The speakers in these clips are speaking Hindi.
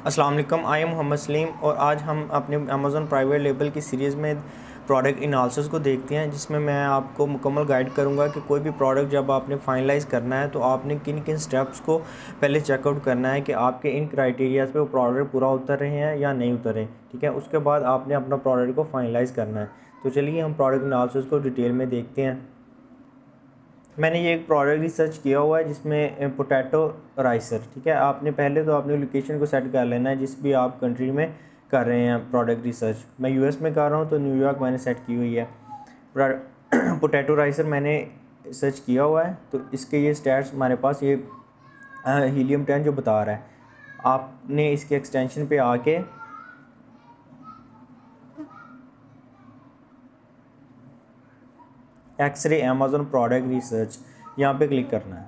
अस्सलाम वालेकुम, आई एम मोहम्मद सलीम और आज हम अपने अमेज़न प्राइवेट लेबल की सीरीज़ में प्रोडक्ट एनालिसिस को देखते हैं, जिसमें मैं आपको मुकम्मल गाइड करूंगा कि कोई भी प्रोडक्ट जब आपने फाइनलाइज़ करना है तो आपने किन किन स्टेप्स को पहले चेकआउट करना है कि आपके इन क्राइटेरियाज़ पे वो प्रोडक्ट पूरा उतर रहे हैं या नहीं उतर रहे। ठीक है, उसके बाद आपने अपना प्रोडक्ट को फाइनलाइज़ करना है। तो चलिए हम प्रोडक्ट एनालिसिस को डिटेल में देखते हैं। मैंने ये एक प्रोडक्ट रिसर्च किया हुआ है जिसमें पोटैटो राइसर। ठीक है, आपने पहले तो अपनी लोकेशन को सेट कर लेना है जिस भी आप कंट्री में कर रहे हैं प्रोडक्ट रिसर्च। मैं यूएस में कर रहा हूँ तो न्यूयॉर्क मैंने सेट की हुई है। पोटैटो राइसर मैंने सर्च किया हुआ है तो इसके ये स्टैट्स हमारे पास ये हीलियम 10 जो बता रहा है। आपने इसके एक्सटेंशन पे आके एक्सरे अमेज़न प्रोडक्ट रिसर्च यहाँ पे क्लिक करना है।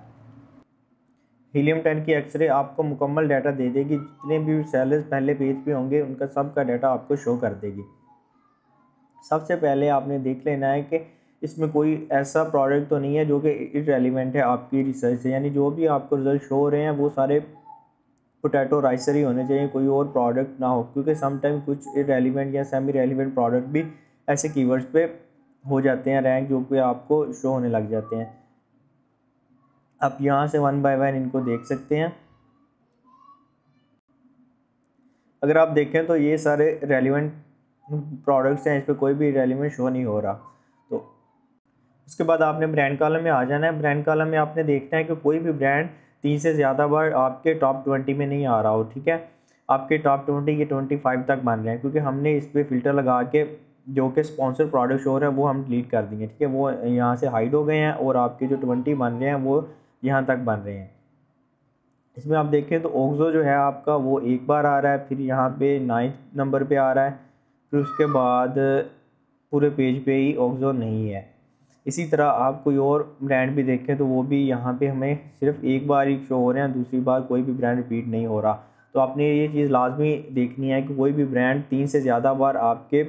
हीलियम 10 की एक्सरे आपको मुकम्मल डाटा दे देगी, जितने भी सेलर्स पहले पेज पे होंगे उनका सब का डाटा आपको शो कर देगी। सबसे पहले आपने देख लेना है कि इसमें कोई ऐसा प्रोडक्ट तो नहीं है जो कि इररेलेवेंट है आपकी रिसर्च से, यानी जो भी आपको रिजल्ट शो हो रहे हैं वो सारे पोटैटो राइसर ही होने चाहिए, कोई और प्रोडक्ट ना हो, क्योंकि समटाइम कुछ इररेलेवेंट या सेमी रेलिवेंट प्रोडक्ट भी ऐसे कीवर्ड्स पे हो जाते हैं रैंक, जो कि आपको शो होने लग जाते हैं। आप यहाँ से वन बाय वन इनको देख सकते हैं। अगर आप देखें तो ये सारे रेलिवेंट प्रोडक्ट्स हैं, इस पर कोई भी रेलिवेंट शो नहीं हो रहा। तो उसके बाद आपने ब्रांड कॉलम में आ जाना है। ब्रांड कॉलम में आपने देखना है कि कोई भी ब्रांड 3 से ज़्यादा बार आपके टॉप 20 में नहीं आ रहा हो। ठीक है, आपके टॉप 20 के 25 तक बन रहे हैं, क्योंकि हमने इस पर फिल्टर लगा के जो कि स्पॉन्सर प्रोडक्ट शो है वो हम डिलीट कर देंगे। ठीक है, वो यहाँ से हाइड हो गए हैं और आपके जो 20 बन रहे हैं वो यहाँ तक बन रहे हैं। इसमें आप देखें तो ओक्सो जो है आपका वो एक बार आ रहा है, फिर यहाँ पे 9 नंबर पे आ रहा है, फिर उसके बाद पूरे पेज पे ही ओक्सो नहीं है। इसी तरह आप कोई और ब्रांड भी देखें तो वो भी यहाँ पे हमें सिर्फ एक बार ही शो हो रहे हैं, दूसरी बार कोई भी ब्रांड रिपीट नहीं हो रहा। तो आपने ये चीज़ लाजमी देखनी है कि कोई भी ब्रांड 3 से ज़्यादा बार आपके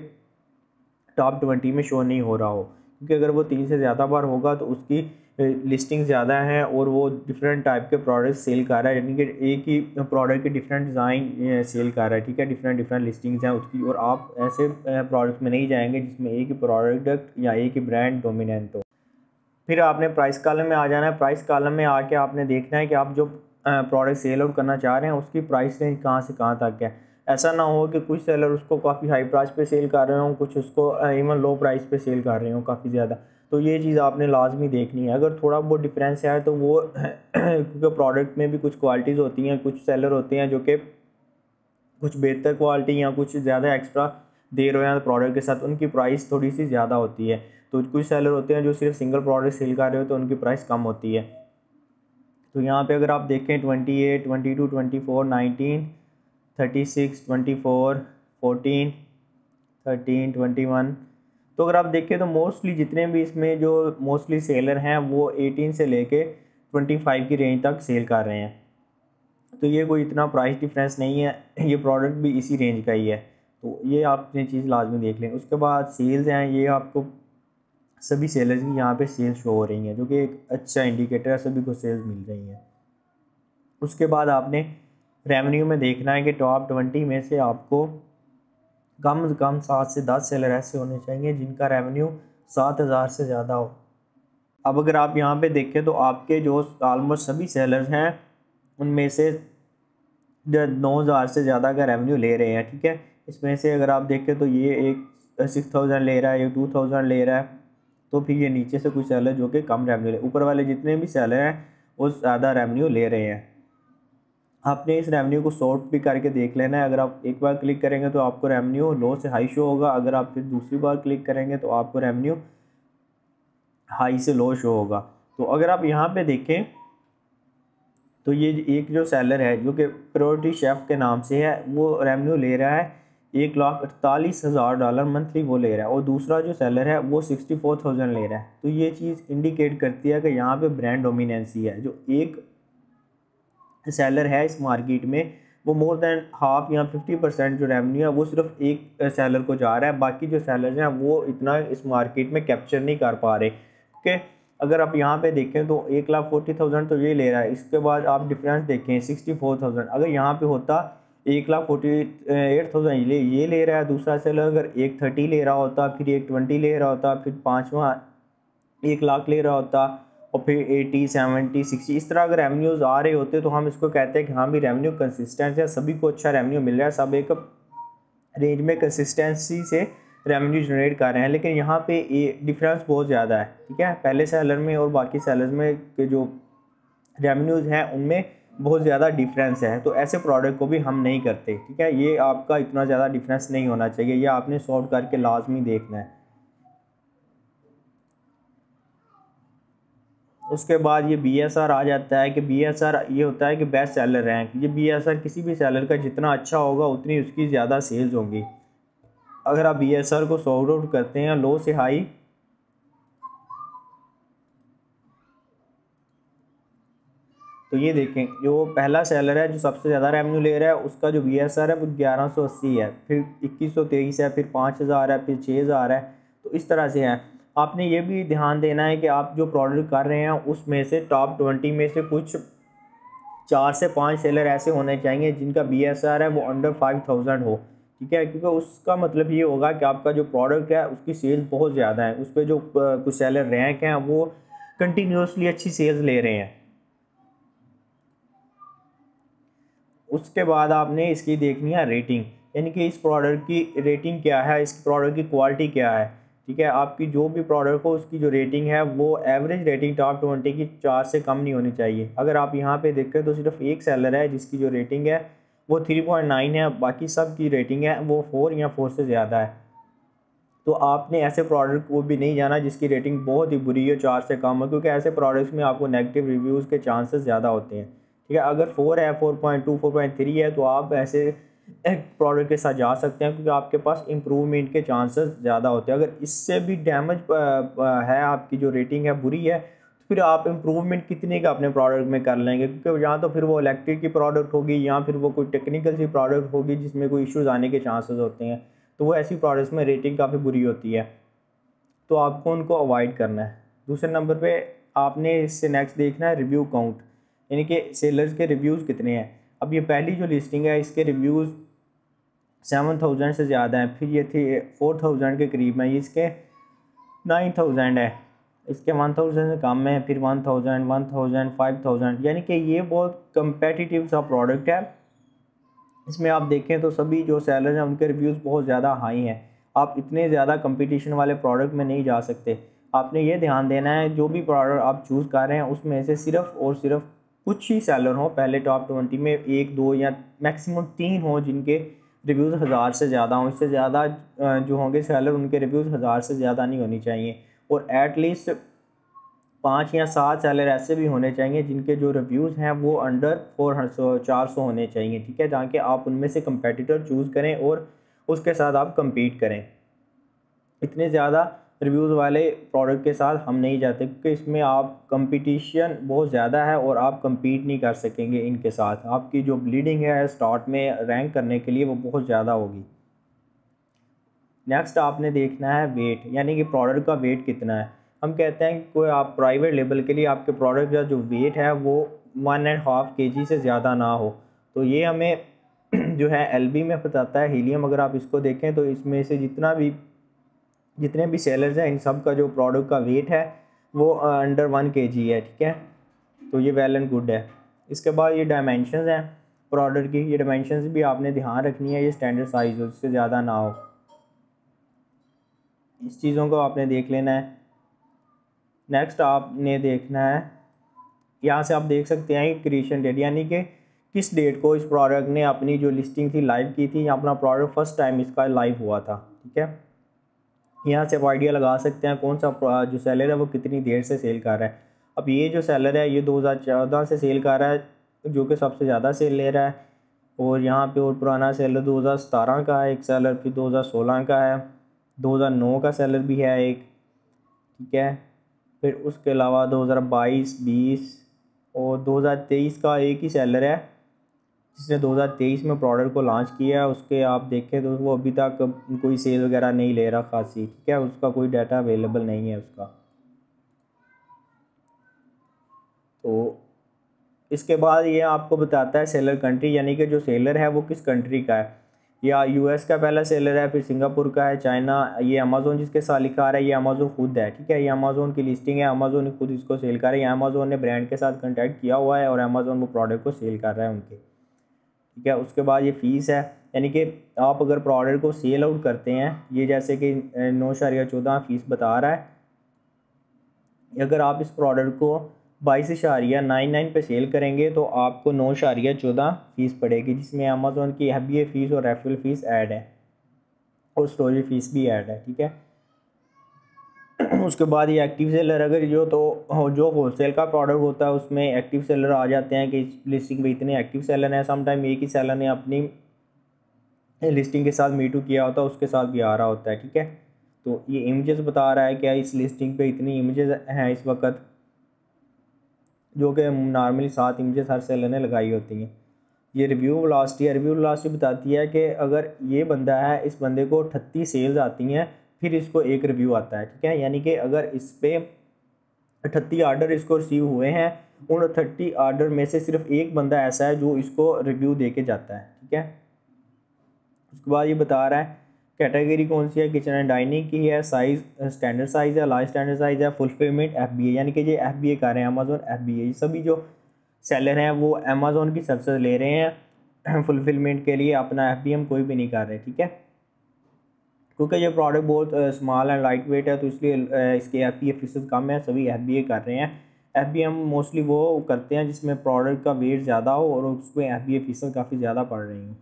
टॉप 20 में शो नहीं हो रहा हो, क्योंकि अगर वो 3 से ज़्यादा बार होगा तो उसकी लिस्टिंग ज़्यादा है और वो डिफरेंट टाइप के प्रोडक्ट सेल कर रहा है, यानी कि एक ही प्रोडक्ट के डिफरेंट डिज़ाइन सेल कर रहा है। ठीक है, डिफरेंट लिस्टिंग्स हैं उसकी, और आप ऐसे प्रोडक्ट में नहीं जाएंगे जिसमें एक ही प्रोडक्ट या एक ही ब्रांड डोमिनेंट हो। फिर आपने प्राइस कॉलम में आ जाना है। प्राइस कॉलम में आके आपने देखना है कि आप जो प्रोडक्ट सेल आउट करना चाह रहे हैं उसकी प्राइस रेंज कहाँ से कहाँ तक है। ऐसा ना हो कि कुछ सेलर उसको काफ़ी हाई प्राइस पे सेल कर रहे हों, कुछ उसको इवन लो प्राइस पे सेल कर रहे हों काफ़ी ज़्यादा। तो ये चीज़ आपने लाजमी देखनी है। अगर थोड़ा बहुत डिफरेंस है तो वो क्योंकि प्रोडक्ट में भी कुछ क्वालिटीज़ होती हैं, कुछ सेलर होते हैं जो कि कुछ बेहतर क्वालिटी या कुछ ज़्यादा एक्स्ट्रा दे रहे हैं प्रोडक्ट के साथ, उनकी प्राइस थोड़ी सी ज़्यादा होती है। तो कुछ सेलर होते हैं जो सिर्फ सिंगल प्रोडक्ट सेल कर रहे हो तो उनकी प्राइस कम होती है। तो यहाँ पे अगर आप देखें 28, 22, 24, 19, 36, 24, 14, 13, 21, तो अगर आप देखें तो मोस्टली जितने भी इसमें जो मोस्टली सेलर हैं वो 18 से लेके 25 की रेंज तक सेल कर रहे हैं। तो ये कोई इतना प्राइस डिफरेंस नहीं है, ये प्रोडक्ट भी इसी रेंज का ही है। तो ये आपने चीज़ लाजमी देख लें। उसके बाद सेल्स हैं, ये आपको सभी सेलर्स की यहाँ पे सेल्स शो हो रही हैं, जो कि एक अच्छा इंडिकेटर है, सभी को सेल्स मिल रही हैं। उसके बाद आपने रेवेन्यू में देखना है कि टॉप 20 में से आपको कम से कम 7 से 10 सेलर ऐसे होने चाहिए जिनका रेवेन्यू 7,000 से ज़्यादा हो। अब अगर आप यहाँ पे देखें तो आपके जो ऑलमोस्ट सभी सेलर्स हैं उनमें से 9,000 से ज़्यादा का रेवेन्यू ले रहे हैं। ठीक है, इसमें से अगर आप देखें तो ये एक 6,000 ले रहा है, ये 2,000 ले रहा है। तो फिर ये नीचे से कुछ सेलर जो कि कम रेवेन्यू ले, ऊपर वाले जितने भी सेलर हैं वो ज़्यादा रेवेन्यू ले रहे हैं। आपने इस रेवेन्यू को सॉर्ट भी करके देख लेना है। अगर आप एक बार क्लिक करेंगे तो आपको रेवेन्यू लो से हाई शो होगा, अगर आप फिर दूसरी बार क्लिक करेंगे तो आपको रेवेन्यू हाई से लो शो होगा। तो अगर आप यहाँ पे देखें तो ये एक जो सेलर है जो कि प्रायोरिटी शेफ़ के नाम से है, वो रेवेन्यू ले रहा है $1,48,000 मंथली वो ले रहा है, और दूसरा जो सेलर है वो 64,000 ले रहा है। तो ये चीज़ इंडिकेट करती है कि यहाँ पे ब्रांड डोमिनेंसी है। जो एक सेलर है इस मार्केट में वो मोर देन हाफ या 50% जो रेवेन्यू है वो सिर्फ एक सेलर को जा रहा है, बाकी जो सेलर्स हैं वो इतना इस मार्केट में कैप्चर नहीं कर पा रहे। क्योंकि अगर आप यहाँ पे देखें तो 1,40,000 तो ये ले रहा है, इसके बाद आप डिफरेंस देखें 64,000, अगर यहाँ पे होता 1,48,000 ये ले रहा है। दूसरा सेलर अगर 1,30 ले रहा होता, फिर 1,20 ले रहा होता, फिर पाँचवा 1,00,000 ले रहा होता, और फिर 80, 70, 60 इस तरह अगर रेवेन्यूज़ आ रहे होते तो हम इसको कहते हैं कि हाँ भी रेवेन्यू कंसिस्टेंट है, सभी को अच्छा रेवेन्यू मिल रहा है, सब एक रेंज में कंसिस्टेंसी से रेवेन्यू जनरेट कर रहे हैं। लेकिन यहाँ पे ये डिफरेंस बहुत ज़्यादा है, ठीक है। पहले सेलर में और बाकी सेलर्स में के जो रेवेन्यूज़ हैं उनमें बहुत ज़्यादा डिफरेंस है। तो ऐसे प्रोडक्ट को भी हम नहीं करते, ठीक है। ये आपका इतना ज़्यादा डिफरेंस नहीं होना चाहिए, ये आपने सॉर्ट करके लाजमी देखना है। उसके बाद ये BSR आ जाता है कि BSR ये होता है कि बेस्ट सेलर रैंक। ये BSR किसी भी सेलर का जितना अच्छा होगा उतनी उसकी ज़्यादा सेल्स होंगी। अगर आप BSR को सॉर्ट आउट करते हैं लो से हाई, तो ये देखें जो पहला सेलर है जो सबसे ज़्यादा रेवेन्यू ले रहा है उसका जो BSR है वो 1180 है, फिर 2123 है, फिर 5000 है, फिर 6000 है। तो इस तरह से है। आपने ये भी ध्यान देना है कि आप जो प्रोडक्ट कर रहे हैं उसमें से टॉप 20 में से कुछ 4 से 5 सेलर ऐसे होने चाहिए जिनका BSR है वो अंडर 5000 हो, ठीक है। क्योंकि उसका मतलब ये होगा कि आपका जो प्रोडक्ट है उसकी सेल्स बहुत ज़्यादा है, उस पर जो कुछ सेलर रैंक हैं वो कंटिन्यूसली अच्छी सेल्स ले रहे हैं। उसके बाद आपने इसकी देखनी है रेटिंग, यानी कि इस प्रोडक्ट की रेटिंग क्या है, इस प्रोडक्ट की क्वालिटी क्या है, ठीक है। आपकी जो भी प्रोडक्ट हो उसकी जो रेटिंग है वो एवरेज रेटिंग टॉप 20 की 4 से कम नहीं होनी चाहिए। अगर आप यहाँ पे देखें तो सिर्फ एक सेलर है जिसकी जो रेटिंग है वो 3.9 है, बाकी सब की रेटिंग है वो 4 या 4 से ज़्यादा है। तो आपने ऐसे प्रोडक्ट को भी नहीं जाना जिसकी रेटिंग बहुत ही बुरी है, 4 से कम है, क्योंकि ऐसे प्रोडक्ट्स में आपको नेगेटिव रिव्यूज़ के चांसेस ज़्यादा होते हैं, ठीक है। अगर 4 है, 4.2, 4.3 है तो आप ऐसे प्रोडक्ट के साथ जा सकते हैं क्योंकि आपके पास इम्प्रूवमेंट के चांसेस ज़्यादा होते हैं। अगर इससे भी डैमेज है, आपकी जो रेटिंग है बुरी है, तो फिर आप इम्प्रूवमेंट कितने का अपने प्रोडक्ट में कर लेंगे, क्योंकि यहाँ तो फिर वो इलेक्ट्रिक की प्रोडक्ट होगी या फिर वो कोई टेक्निकल सी प्रोडक्ट होगी जिसमें कोई इश्यूज़ आने के चांसेस होते हैं। तो वो ऐसी प्रोडक्ट्स में रेटिंग काफ़ी बुरी होती है, तो आपको उनको अवॉइड करना है। दूसरे नंबर पे आपने इससे नेक्स्ट देखना है रिव्यू काउंट, यानी कि सेलर्स के रिव्यूज़ कितने हैं। अब ये पहली जो लिस्टिंग है इसके रिव्यूज़ 7000 से ज़्यादा हैं, फिर ये थी 4000 के करीब है, इसके 9000 है, इसके 1000 से कम है, फिर 1000, 1000, 5000, यानी कि ये बहुत कम्पेटिटिव सा प्रोडक्ट है। इसमें आप देखें तो सभी जो सेलर हैं उनके रिव्यूज़ बहुत ज़्यादा हाई हैं। आप इतने ज़्यादा कंपटीशन वाले प्रोडक्ट में नहीं जा सकते। आपने ये ध्यान देना है जो भी प्रोडक्ट आप चूज़ कर रहे हैं उसमें से सिर्फ और सिर्फ कुछ ही सेलर हों, पहले टॉप 20 में 1, 2 या मैक्सिमम 3 हों जिनके रिव्यूज़ 1000 से ज़्यादा हों। इससे ज़्यादा जो होंगे सेलर उनके रिव्यूज़ 1000 से ज़्यादा नहीं होनी चाहिए, और एटलीस्ट 5 या 7 सेलर ऐसे भी होने चाहिए जिनके जो रिव्यूज़ हैं वो अंडर 400 होने चाहिए, ठीक है, ताकि आप उनमें से कंपेटिटर चूज़ करें और उसके साथ आप compete करें। इतने ज़्यादा रिव्यूज़ वाले प्रोडक्ट के साथ हम नहीं जाते क्योंकि इसमें आप कंपटीशन बहुत ज़्यादा है और आप compete नहीं कर सकेंगे इनके साथ। आपकी जो ब्लीडिंग है स्टार्ट में रैंक करने के लिए वो बहुत ज़्यादा होगी। नेक्स्ट आपने देखना है वेट, यानी कि प्रोडक्ट का वेट कितना है। हम कहते हैं कि कोई आप प्राइवेट लेबल के लिए आपके प्रोडक्ट का जो वेट है वो 1.5 kg से ज़्यादा ना हो। तो ये हमें जो है LB में बताता है हीलियम। अगर आप इसको देखें तो इसमें से जितने भी सेलर्स हैं इन सब का जो प्रोडक्ट का वेट है वो अंडर 1 kg है, ठीक है। तो ये वेल एंड गुड है। इसके बाद ये डायमेंशंस हैं प्रोडक्ट की, ये डायमेंशंस भी आपने ध्यान रखनी है, ये स्टैंडर्ड साइज़ हो, इससे ज़्यादा ना हो। इस चीज़ों को आपने देख लेना है। नेक्स्ट आपने देखना है, यहाँ से आप देख सकते हैं क्रिएशन डेट, यानी कि किस डेट को इस प्रोडक्ट ने अपनी जो लिस्टिंग थी लाइव की थी या अपना प्रोडक्ट फर्स्ट टाइम इसका लाइव हुआ था, ठीक है। यहाँ से आप आइडिया लगा सकते हैं कौन सा जो सेलर है वो कितनी देर से सेल कर रहा है। अब ये जो सेलर है ये 2014 से सेल कर रहा है, जो कि सबसे ज़्यादा सेल ले रहा है। और यहाँ पे और पुराना सेलर 2017 का है एक सेलर, फिर 2016 का है, 2009 का सेलर भी है एक, ठीक है। फिर उसके अलावा 2022, 20 और 2023 का एक ही सेलर है जिसने 2023 में प्रोडक्ट को लॉन्च किया है। उसके आप देखें तो वो अभी तक कोई सेल वगैरह नहीं ले रहा खासी, ठीक है, उसका कोई डाटा अवेलेबल नहीं है उसका। तो इसके बाद ये आपको बताता है सेलर कंट्री, यानी कि जो सेलर है वो किस कंट्री का है, या यूएस का पहला सेलर है, फिर सिंगापुर का है, चाइना, ये अमेज़ोन जिसके साथ लिखा आ रहा है ये अमेज़ोन खुद है, ठीक है। ये अमेज़ोन की लिस्टिंग है, अमेज़ोन ही खुद इसको सेल कर रहा है, अमेज़ोन ने ब्रांड के साथ कॉन्टैक्ट किया हुआ है और अमेज़ोन वो प्रोडक्ट को सेल कर रहा है उनके, ठीक है। उसके बाद ये फ़ीस है, यानी कि आप अगर प्रोडक्ट को सेल आउट करते हैं, ये जैसे कि 9.14 फ़ीस बता रहा है, अगर आप इस प्रोडक्ट को 22.99 पे सेल करेंगे तो आपको 9.14 फ़ीस पड़ेगी, जिसमें अमेज़ोन की FBA फ़ीस और रेफरल फ़ीस ऐड है और स्टोरेज फ़ीस भी ऐड है, ठीक है। उसके बाद ये एक्टिव सेलर, अगर जो होलसेल का प्रोडक्ट होता है उसमें एक्टिव सेलर आ जाते हैं कि इस लिस्टिंग में इतने एक्टिव सेलर हैं। समटाइम एक ही सेलर ने अपनी लिस्टिंग के साथ मीटू किया होता है, उसके साथ भी आ रहा होता है, ठीक है। तो ये इमेजेस बता रहा है कि इस लिस्टिंग पे इतनी इमेजेस हैं इस वक्त, जो कि नॉर्मली 7 इमेजेस हर सेलर ने लगाई होती हैं। ये रिव्यू वेलोसिटी है, रिव्यू वेलोसिटी बताती है कि अगर ये बंदा है, इस बंदे को 38 सेल्स आती हैं फिर इसको एक रिव्यू आता है, ठीक है। यानी कि अगर इस पर 38 आर्डर इसको रिसीव हुए हैं, उन 30 आर्डर में से सिर्फ एक बंदा ऐसा है जो इसको रिव्यू दे के जाता है, ठीक है। उसके बाद ये बता रहा है कैटेगरी कौन सी है, किचन एंड डाइनिंग की है, साइज़ स्टैंडर्ड साइज़ है, लार्ज स्टैंडर्ड साइज़ है, फुलफिलमेंट FBA, यानी कि ये FBA कर रहे हैं अमेज़ोन FBA। ये सभी जो सेलर हैं वो अमेज़ोन की सर्विस ले रहे हैं फुलफिलमेंट के लिए, अपना FBM कोई भी नहीं कर रहे, ठीक है। क्योंकि ये प्रोडक्ट बहुत स्मॉल एंड लाइट वेट है तो इसलिए इसके FBA फीसद कम है, सभी FBA कर रहे हैं। FBM मोस्टली वो करते हैं जिसमें प्रोडक्ट का वेट ज़्यादा हो और उसमें FBA फीसद काफ़ी ज़्यादा पड़ रही हो।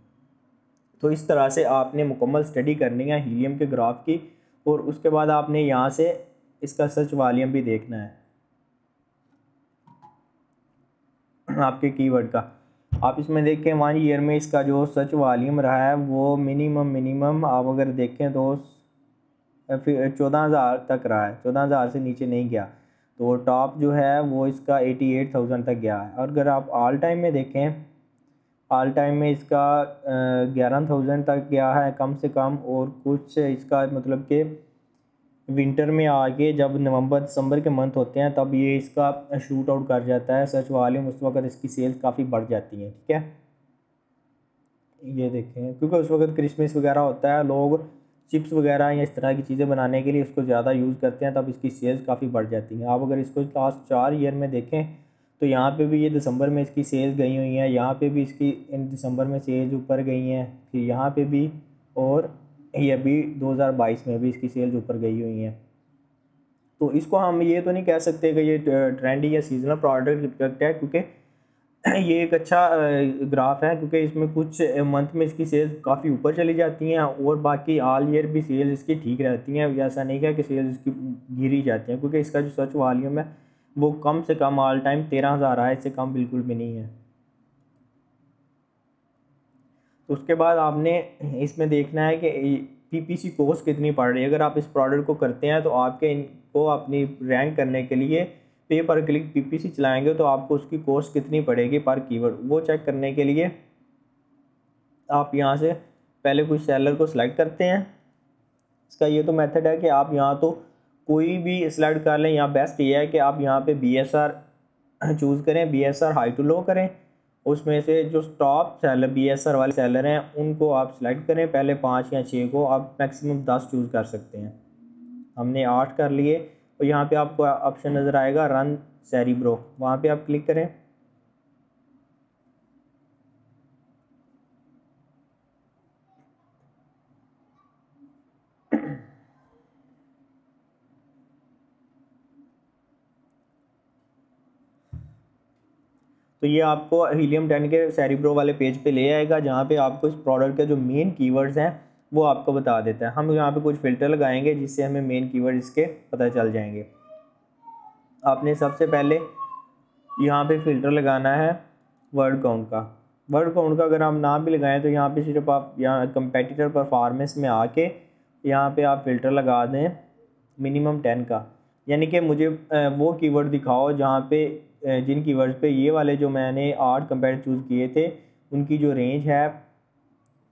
तो इस तरह से आपने मुकम्मल स्टडी करनी है हीलियम के ग्राफ की, और उसके बाद आपने यहाँ से इसका सर्च वॉल्यूम भी देखना है आपके कीवर्ड का। आप इसमें देखें 1 ईयर में इसका जो सर्च वॉल्यूम रहा है वो मिनिमम आप अगर देखें तो 14,000 तक रहा है, 14,000 से नीचे नहीं गया। तो टॉप जो है वो इसका 88,000 तक गया है। और अगर आप ऑल टाइम में देखें, ऑल टाइम में इसका 11,000 तक गया है कम से कम, और कुछ इसका मतलब कि विंटर में आके जब नवंबर दिसंबर के मंथ होते हैं तब ये इसका शूट आउट कर जाता है सर्च वॉल्यूम, उस वक्त इसकी सेल्स काफ़ी बढ़ जाती हैं, ठीक है। ये देखें क्योंकि उस वक्त क्रिसमस वगैरह होता है, लोग चिप्स वगैरह या इस तरह की चीज़ें बनाने के लिए इसको ज़्यादा यूज़ करते हैं, तब इसकी सेल्स काफ़ी बढ़ जाती हैं। आप अगर इसको लास्ट 4 ईयर में देखें तो यहाँ पे भी ये दिसंबर में इसकी सेल्स गई हुई हैं, यहाँ पे भी इसकी इन दिसंबर में सेल्स ऊपर गई हैं, फिर यहाँ पे भी, और ये अभी 2022 में भी इसकी सेल्स ऊपर गई हुई हैं। तो इसको हम ये तो नहीं कह सकते कि ये ट्रेंडी या सीजनल प्रोडक्ट है, क्योंकि ये एक अच्छा ग्राफ है, क्योंकि इसमें कुछ मंथ में इसकी सेल्स काफ़ी ऊपर चली जाती हैं और बाकी ऑल ईयर भी सेल्स इसकी ठीक रहती हैं। ऐसा नहीं है कि सेल्स इसकी गिरी जाती हैं, क्योंकि इसका जो सर्च वॉल्यूम है वो कम से कम ऑल टाइम 13,000 है, इससे कम बिल्कुल भी नहीं है। तो उसके बाद आपने इसमें देखना है कि PPC कॉस्ट कितनी पड़ रही है। अगर आप इस प्रोडक्ट को करते हैं तो आपके इनको अपनी रैंक करने के लिए पे पर क्लिक PPC चलाएंगे तो आपको उसकी कॉस्ट कितनी पड़ेगी पर कीवर्ड, वो चेक करने के लिए आप यहाँ से पहले कुछ सेलर को सिलेक्ट करते हैं। इसका ये तो मेथड है कि आप यहाँ तो कोई भी सिलेक्ट कर लें, यहाँ बेस्ट ये है कि आप यहाँ पे BSR चूज़ करें, BSR हाई टू लो करें, उसमें से जो टॉप सेलर BSR वाले सेलर हैं उनको आप सिलेक्ट करें, पहले 5 या 6 को, आप मैक्सिमम 10 चूज़ कर सकते हैं। हमने 8 कर लिए, और यहाँ पे आपको ऑप्शन नज़र आएगा रन सेरिब्रो, वहाँ पे आप क्लिक करें। तो ये आपको हीलियम 10 के सेरिब्रो वाले पेज पे ले आएगा, जहाँ पे आपको इस प्रोडक्ट के जो मेन कीवर्ड्स हैं वो आपको बता देता है। हम यहाँ पे कुछ फ़िल्टर लगाएंगे जिससे हमें मेन कीवर्ड इसके पता चल जाएंगे। आपने सबसे पहले यहाँ पे फ़िल्टर लगाना है वर्ड काउंट का। वर्ड काउंट का अगर हम नाम भी लगाएं तो यहाँ पे सिर्फ आप यहाँ कंपेटिटर परफॉर्मेंस में आके यहाँ पे आप फ़िल्टर लगा दें मिनिमम 10 का, यानी कि मुझे वो कीवर्ड दिखाओ जहाँ पे जिन कीवर्ड्स पे ये वाले जो मैंने 8 कंपेटिटर चूज़ किए थे उनकी जो रेंज है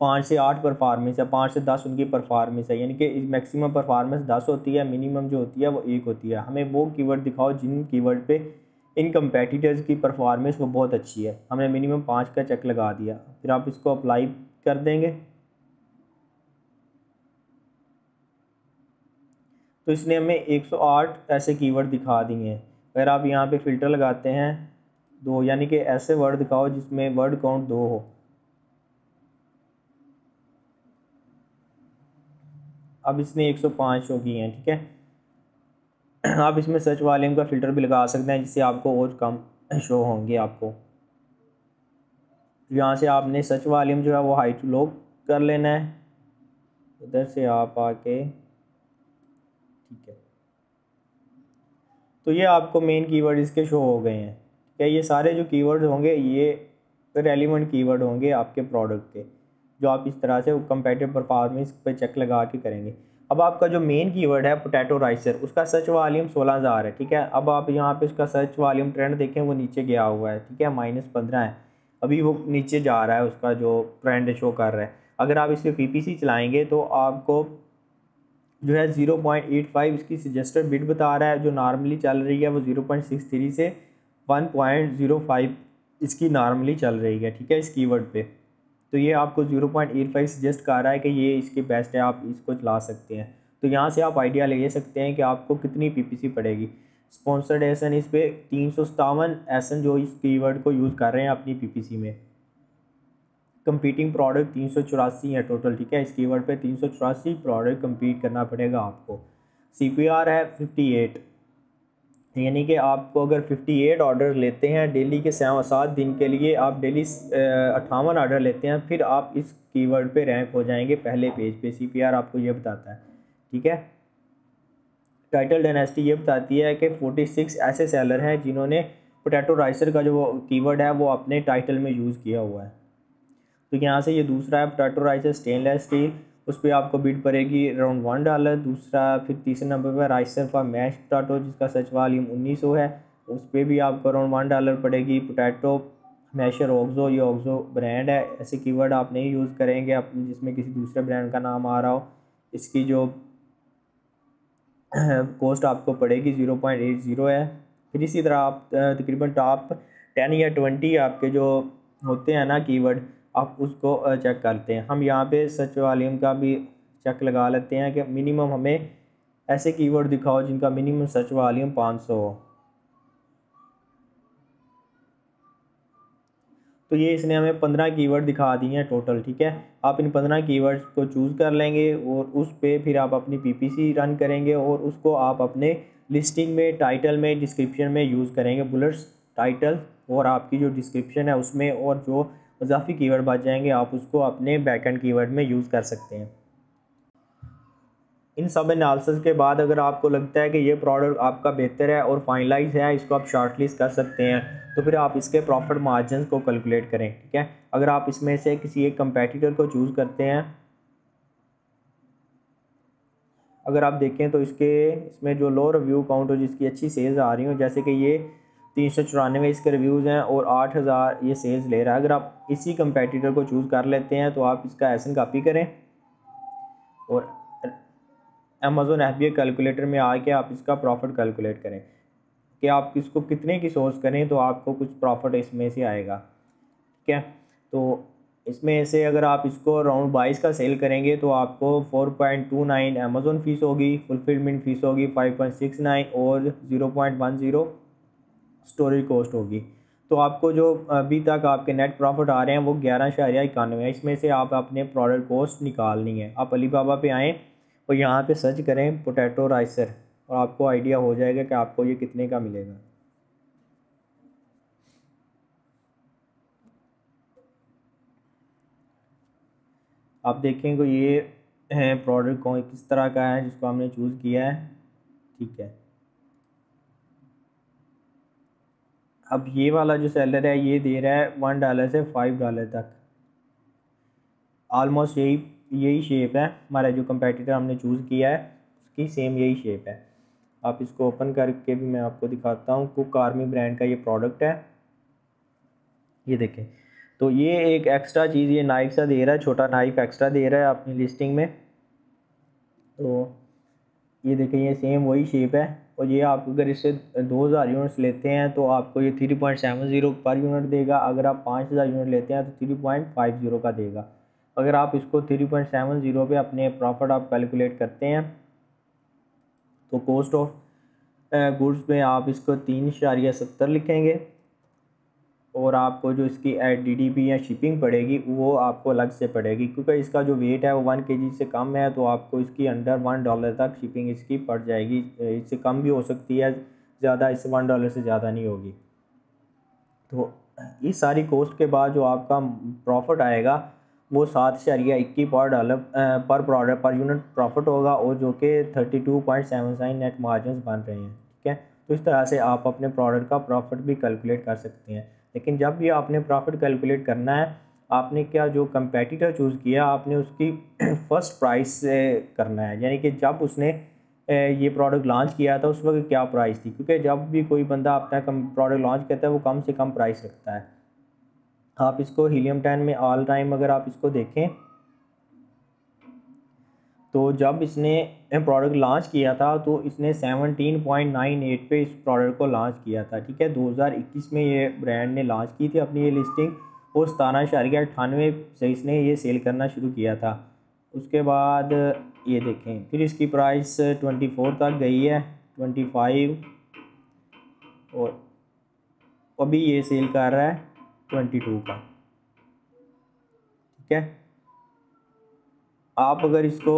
5 से 8 परफॉर्मेंस है, 5 से 10 उनकी परफॉर्मेंस है, यानी कि मैक्सिमम परफॉर्मेंस 10 होती है, मिनिमम जो होती है वो 1 होती है। हमें वो कीवर्ड दिखाओ जिन कीवर्ड पे इन कंपेटिटर्स की परफॉर्मेंस वो बहुत अच्छी है, हमने मिनिमम 5 का चेक लगा दिया। फिर आप इसको अप्लाई कर देंगे तो इसने हमें 108 ऐसे कीवर्ड दिखा दिए हैं। अगर आप यहाँ पे फ़िल्टर लगाते हैं 2, यानी कि ऐसे वर्ड दिखाओ जिसमें वर्ड काउंट 2 हो। अब इसने 105 शो किए हैं, ठीक है। आप इसमें सर्च वॉल्यूम का फ़िल्टर भी लगा सकते हैं जिससे आपको और कम शो होंगे आपको। यहाँ से आपने सर्च वॉल्यूम जो है वो हाई टू लो कर लेना है, इधर से आप आके, ठीक है। तो ये आपको मेन कीवर्ड इसके शो हो गए हैं, ठीक है। ये सारे जो कीवर्ड होंगे ये रेलिवेंट कीवर्ड होंगे आपके प्रोडक्ट के, जो आप इस तरह से कंपेटिटिव परफॉर्मेंस पे चेक लगा के करेंगे। अब आपका जो मेन कीवर्ड है पोटैटो राइसर, उसका सर्च वॉल्यूम 16,000 है, ठीक है। अब आप यहाँ पे उसका सर्च वॉल्यूम ट्रेंड देखें, वो नीचे गया हुआ है, ठीक है, -15 है, अभी वो नीचे जा रहा है, उसका जो ट्रेंड शो कर रहा है। अगर आप इस पर PPC चलाएँगे तो आपको जो है 0.85 इसकी सजेस्टेड बिड बता रहा है, जो नॉर्मली चल रही है वो 0.63 से 1.05 इसकी नॉर्मली चल रही है, ठीक है, इस कीवर्ड पे। तो ये आपको 0.85 सजेस्ट कर रहा है कि ये इसके बेस्ट है, आप इसको चला सकते हैं। तो यहाँ से आप आइडिया ले सकते हैं कि आपको कितनी PPC पड़ेगी। स्पॉन्सर्ड एसन इस पर 357 एसन जो इस कीवर्ड को यूज़ कर रहे हैं अपनी PPC में। कंपीटिंग प्रोडक्ट 384 है टोटल, ठीक है। इस कीवर्ड पे 384 प्रोडक्ट कंपीट करना पड़ेगा आपको। CPR है 58, यानी कि आपको अगर 58 ऑर्डर लेते हैं डेली के 7 दिन के लिए, आप डेली 58 ऑर्डर लेते हैं, फिर आप इस कीवर्ड पे रैंक हो जाएंगे पहले पेज पे। CPR आपको ये बताता है, ठीक है। टाइटल डायनेस्टी ये बताती है कि 46 ऐसे सेलर हैं जिन्होंने पोटैटो राइसर का जो कीवर्ड है वो अपने टाइटल में यूज़ किया हुआ है। तो यहाँ से ये दूसरा है पोटैटो राइसर स्टेनलेस स्टील, उस पर आपको बिड पड़ेगी अराउंड $1। दूसरा फिर तीसरे नंबर पर राइसर फॉर मैश पोटैटो जिसका सर्च वॉल्यूम 1900 है, उस पर भी आपको अराउंड $1 पड़ेगी। पोटैटो मैशर ऑक्सो, ये ऑक्सो ब्रांड है, ऐसे कीवर्ड आप नहीं यूज़ करेंगे आप जिसमें किसी दूसरे ब्रांड का नाम आ रहा हो। इसकी जो कॉस्ट आपको पड़ेगी 0.80 है। फिर इसी तरह आप तकरीबन टॉप 10 या 20 आपके जो होते हैं ना कीवर्ड, आप उसको चेक करते हैं। हम यहाँ पे सर्च वॉल्यूम का भी चेक लगा लेते हैं कि मिनिमम हमें ऐसे कीवर्ड दिखाओ जिनका मिनिमम सर्च वॉल्यूम 500 हो। तो ये इसने हमें 15 कीवर्ड दिखा दिए हैं टोटल, ठीक है। आप इन 15 कीवर्ड्स को चूज़ कर लेंगे और उस पे फिर आप अपनी PPC रन करेंगे और उसको आप अपने लिस्टिंग में, टाइटल में, डिस्क्रिप्शन में यूज़ करेंगे। बुलेट्स, टाइटल और आपकी जो डिस्क्रिप्शन है उसमें, और जो इजाफी कीवर्ड बच जाएंगे आप उसको अपने बैकएंड कीवर्ड में यूज़ कर सकते हैं। इन सब एनालिसिस के बाद अगर आपको लगता है कि ये प्रोडक्ट आपका बेहतर है और फाइनलाइज है, इसको आप शॉर्टलिस्ट कर सकते हैं, तो फिर आप इसके प्रॉफिट मार्जिन को कैलकुलेट करें, ठीक है। अगर आप इसमें से किसी एक कंपेटिटर को चूज़ करते हैं, अगर आप देखें तो इसमें जो लो रिव्यू काउंट हो, जिसकी अच्छी सेल्स आ रही हो, जैसे कि ये 394 इसके रिव्यूज़ हैं और 8000 ये सेल्स ले रहा है। अगर आप इसी कंपेटिटर को चूज़ कर लेते हैं तो आप इसका एसन कॉपी करें और अमेज़ोन FBA कैलकुलेटर में आके आप इसका प्रॉफिट कैलकुलेट करें कि आप इसको कितने की सोर्स करें तो आपको कुछ प्रॉफिट इसमें से आएगा, ठीक है। तो इसमें से अगर आप इसको अराउंड 22 का सेल करेंगे तो आपको 4.29 अमेज़ोन फ़ीस होगी, फुलफिलमेंट फ़ीस होगी 5.69 और 0.10 स्टोरेज कॉस्ट होगी। तो आपको जो अभी तक आपके नेट प्रॉफिट आ रहे हैं वो 11.91 है। इसमें से आप अपने प्रोडक्ट कॉस्ट निकालनी है। आप अलीबाबा पे आएँ और यहाँ पे सर्च करें पोटैटो राइसर और आपको आइडिया हो जाएगा कि आपको ये कितने का मिलेगा। आप देखेंगे ये प्रोडक्ट कौन किस तरह का है जिसको हमने चूज़ किया है, ठीक है। अब ये वाला जो सेलर है ये दे रहा है $1 से $5 तक, ऑलमोस्ट यही शेप है। हमारा जो कंपेटिटर हमने चूज़ किया है उसकी सेम यही शेप है। आप इसको ओपन करके भी मैं आपको दिखाता हूँ। कुक आर्मी ब्रांड का ये प्रोडक्ट है, ये देखें। तो ये एक एक्स्ट्रा चीज़, ये नाइफ सा दे रहा है, छोटा नाइफ एक्स्ट्रा दे रहा है अपनी लिस्टिंग में। तो ये देखें, ये सेम वही शेप है और ये आप अगर इससे 2000 यूनिट्स लेते हैं तो आपको ये 3.70 पर यूनिट देगा। अगर आप 5000 यूनिट लेते हैं तो 3.50 का देगा। अगर आप इसको 3.70 पे अपने प्रॉफिट आप कैलकुलेट करते हैं तो कॉस्ट ऑफ गुड्स में आप इसको 3.70 लिखेंगे और आपको जो इसकी DDP या शिपिंग पड़ेगी वो आपको अलग से पड़ेगी, क्योंकि इसका जो वेट है वो 1 kg से कम है, तो आपको इसकी अंडर $1 तक शिपिंग इसकी पड़ जाएगी। इससे कम भी हो सकती है, ज़्यादा इससे $1 से ज़्यादा नहीं होगी। तो इस सारी कॉस्ट के बाद जो आपका प्रॉफिट आएगा वो 7.21 पर प्रोडक्ट पर यूनिट प्रॉफिट होगा, और जो कि 32.79 नेट मार्जिन बन रहे हैं। ठीक है, तो इस तरह से आप अपने प्रोडक्ट का प्रॉफिट भी कैलकुलेट कर सकते हैं। लेकिन जब भी आपने प्रॉफिट कैलकुलेट करना है, आपने क्या जो कंपेटिटर चूज़ किया आपने उसकी फ़र्स्ट प्राइस से करना है, यानी कि जब उसने ये प्रोडक्ट लॉन्च किया था उस वक्त क्या प्राइस थी, क्योंकि जब भी कोई बंदा अपना प्रोडक्ट लॉन्च करता है वो कम से कम प्राइस रखता है। आप इसको हीलियम 10 में ऑल टाइम अगर आप इसको देखें तो जब इसने प्रोडक्ट लॉन्च किया था तो इसने 17.98 पे इस प्रोडक्ट को लॉन्च किया था। ठीक है, 2021 में ये ब्रांड ने लॉन्च की थी अपनी ये लिस्टिंग, और 17.98 से इसने ये सेल करना शुरू किया था। उसके बाद ये देखें फिर इसकी प्राइस 24 तक गई है, 25, और अभी ये सेल कर रहा है 22 का। ठीक है, आप अगर इसको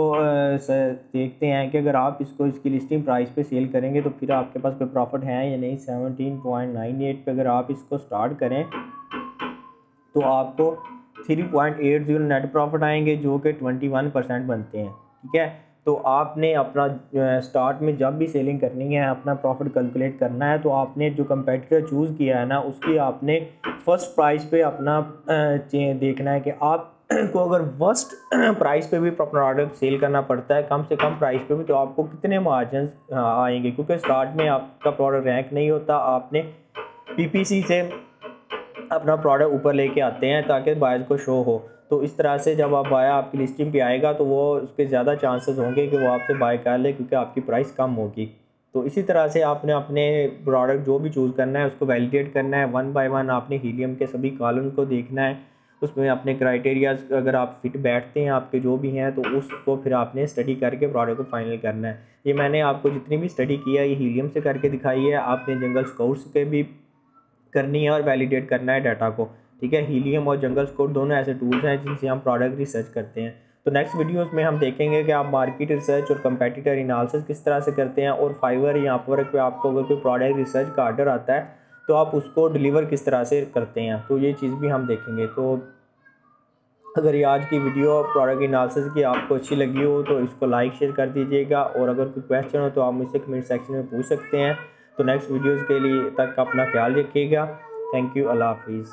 देखते हैं कि अगर आप इसको इसकी लिस्टिंग प्राइस पे सेल करेंगे तो फिर आपके पास कोई प्रॉफिट है या नहीं। 17.98 पे अगर आप इसको स्टार्ट करें तो आपको 3.80 नेट प्रॉफिट आएंगे, जो कि 21% बनते हैं। ठीक है, तो आपने अपना स्टार्ट में जब भी सेलिंग करनी है, अपना प्रॉफिट कैलकुलेट करना है, तो आपने जो कंपेटिटर चूज़ किया है ना उसकी आपने फ़र्स्ट प्राइस पे अपना देखना है कि आप को अगर फर्स्ट प्राइस पे भी प्रोडक्ट सेल करना पड़ता है कम से कम प्राइस पे भी, तो आपको कितने मार्जिन आएंगे, क्योंकि स्टार्ट में आपका प्रोडक्ट रैंक नहीं होता, आपने PPC से अपना प्रोडक्ट ऊपर लेके आते हैं ताकि बायर्स को शो हो। तो इस तरह से जब आप बायर आपकी लिस्टिंग पे आएगा तो वो उसके ज़्यादा चांसेस होंगे कि वो आपसे बाय कर ले, क्योंकि आपकी प्राइस कम होगी। तो इसी तरह से आपने अपने प्रोडक्ट जो भी चूज़ करना है उसको वैलिडेट करना है, 1 बाय 1 आपने हीलियम के सभी कॉलम्स को देखना है, उसमें अपने क्राइटेरियाज अगर आप फिट बैठते हैं आपके जो भी हैं तो उसको फिर आपने स्टडी करके प्रोडक्ट को फाइनल करना है। ये मैंने आपको जितनी भी स्टडी किया ये हीलियम से करके दिखाई है, आपने जंगल स्काउट्स के भी करनी है और वैलिडेट करना है डाटा को। ठीक है, हीलियम और जंगल स्काउट दोनों ऐसे टूल्स हैं जिनसे हम प्रोडक्ट रिसर्च करते हैं। तो नेक्स्ट वीडियोस में हम देखेंगे कि आप मार्केट रिसर्च और कंपेटिटर एनालिसिस किस तरह से करते हैं, और फाइवर या अपवर्क पे आपको अगर कोई प्रोडक्ट रिसर्च का ऑर्डर आता है तो आप उसको डिलीवर किस तरह से करते हैं, तो ये चीज़ भी हम देखेंगे। तो अगर ये आज की वीडियो प्रोडक्ट एनालिसिस की आपको अच्छी लगी हो तो इसको लाइक शेयर कर दीजिएगा, और अगर कोई क्वेश्चन हो तो आप मुझसे कमेंट सेक्शन में पूछ सकते हैं। तो नेक्स्ट वीडियोज़ के लिए तक अपना ख्याल रखिएगा। थैंक यू, अल्लाह हाफिज़।